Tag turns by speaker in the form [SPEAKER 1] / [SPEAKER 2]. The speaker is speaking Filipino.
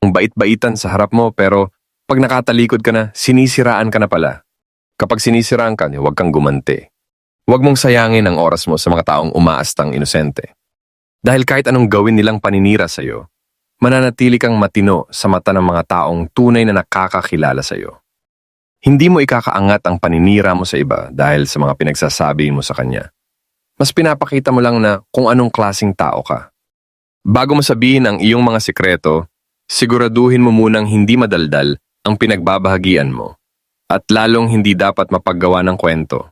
[SPEAKER 1] Ang bait-baitan sa harap mo pero pag nakatalikod ka na, sinisiraan ka na pala. Kapag sinisiraan ka, huwag kang gumanti. Huwag mong sayangin ang oras mo sa mga taong umaastang inosente. Dahil kahit anong gawin nilang paninira sa'yo, mananatili kang matino sa mata ng mga taong tunay na nakakakilala sa'yo. Hindi mo ikakaangat ang paninira mo sa iba dahil sa mga pinagsasabi mo sa kanya. Mas pinapakita mo lang na kung anong klaseng tao ka. Bago mo sabihin ang iyong mga sikreto, siguraduhin mo munang hindi madaldal ang pinagbabahagian mo at lalong hindi dapat mapaggawa ng kwento.